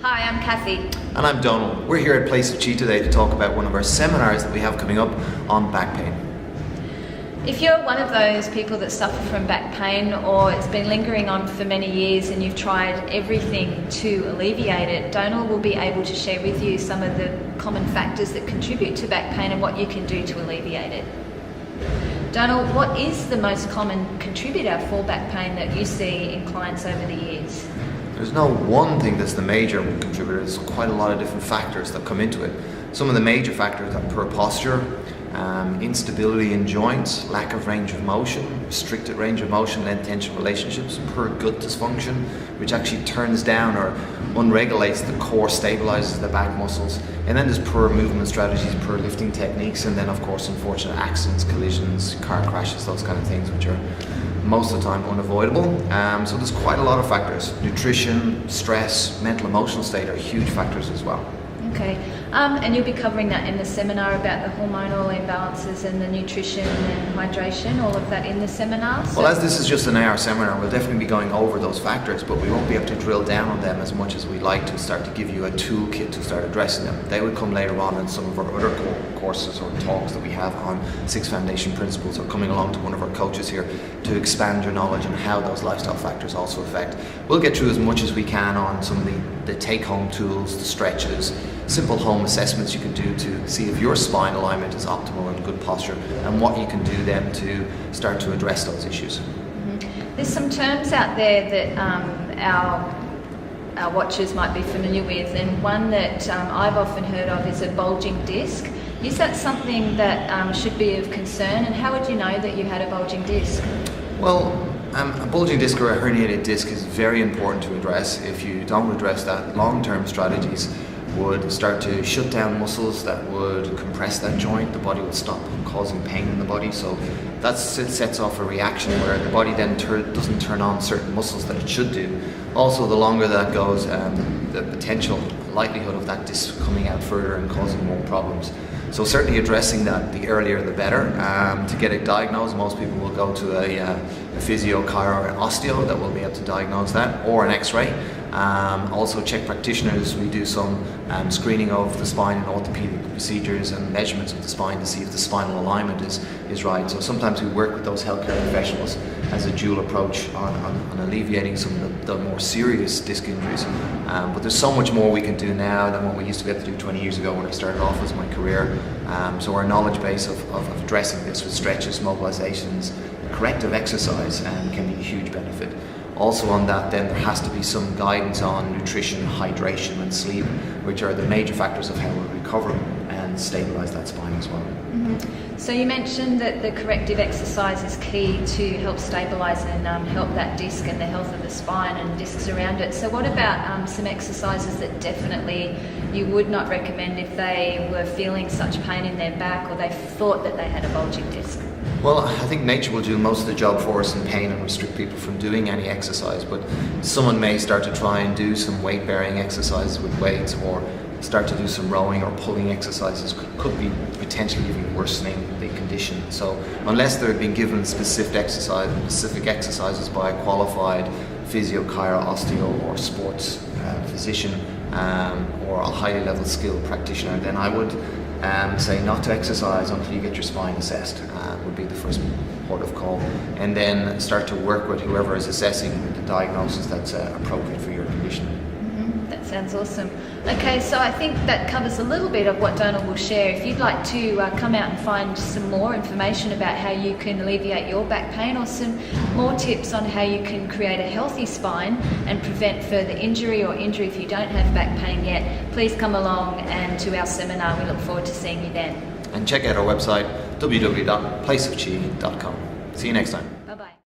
Hi, I'm Kathy. And I'm Donald. We're here at Place of Chi today to talk about one of our seminars that we have coming up on back pain. If you're one of those people that suffer from back pain, or it's been lingering on for many years and you've tried everything to alleviate it, Donald will be able to share with you some of the common factors that contribute to back pain and what you can do to alleviate it. Donald, what is the most common contributor for back pain that you see in clients over the years? There's no one thing that's the major contributor. There's quite a lot of different factors that come into it. Some of the major factors are poor posture, instability in joints, lack of range of motion, restricted range of motion, length-tension relationships, poor gut dysfunction, which actually turns down or unregulates the core, stabilizes the back muscles. And then there's poor movement strategies, poor lifting techniques, and then of course unfortunate accidents, collisions, car crashes, those kind of things, which are most of the time unavoidable. So there's quite a lot of factors. Nutrition, stress, mental, emotional state are huge factors as well. Okay, and you'll be covering that in the seminar about the hormonal imbalances and the nutrition and hydration, all of that in the seminar? Well, as this is just an hour seminar, we'll definitely be going over those factors, but we won't be able to drill down on them as much as we'd like to start to give you a toolkit to start addressing them. They would come later on in some of our other courses or talks that we have on 6 foundation principles, or coming along to one of our coaches here to expand your knowledge on how those lifestyle factors also affect. We'll get through as much as we can on some of the take-home tools, the stretches, simple home assessments you can do to see if your spine alignment is optimal and good posture, and what you can do then to start to address those issues. Mm-hmm. There's some terms out there that our watchers might be familiar with, and one that I've often heard of is a bulging disc. Is that something that should be of concern, and how would you know that you had a bulging disc? Well, a bulging disc or a herniated disc is very important to address. If you don't address that, long-term strategies would start to shut down muscles that would compress that joint. The body would stop causing pain in the body, so that sets off a reaction where the body then doesn't turn on certain muscles that it should do. Also, the longer that goes, the potential likelihood of that disc coming out further and causing more problems. So certainly addressing that, the earlier the better. To get it diagnosed, most people will go to a physio, chiro, or an osteo that will be able to diagnose that, or an x-ray. Also check practitioners. We do some screening of the spine and orthopedic procedures and measurements of the spine to see if the spinal alignment is right. So sometimes we work with those healthcare professionals as a dual approach on alleviating some of the more serious disc injuries. But there's so much more we can do now than what we used to be able to do 20 years ago when I started off as my career. So our knowledge base of addressing this with stretches, mobilizations, corrective exercise can be a huge benefit. Also on that, then there has to be some guidance on nutrition, hydration and sleep, which are the major factors of how we recover and stabilize that spine as well. Mm-hmm. So you mentioned that the corrective exercise is key to help stabilize and help that disc and the health of the spine and discs around it. So what about some exercises that definitely you would not recommend if they were feeling such pain in their back, or they thought that they had a bulging disc? Well, I think nature will do most of the job for us in pain and restrict people from doing any exercise, but someone may start to try and do some weight-bearing exercises with weights, or start to do some rowing or pulling exercises, could be potentially even worsening the condition. So unless they're being given specific exercises by a qualified physio, chiro, osteo or sports physician, or a highly level skilled practitioner, then I would say not to exercise until you get your spine assessed, would be the first port of call, and then start to work with whoever is assessing the diagnosis that's appropriate for your condition. Mm-hmm. That sounds awesome. Okay, so I think that covers a little bit of what Donald will share. If you'd like to come out and find some more information about how you can alleviate your back pain, or some more tips on how you can create a healthy spine and prevent further injury, or injury if you don't have back pain yet, please come along and to our seminar. We look forward to seeing you then. And check out our website, www.placeofchi.com. See you next time.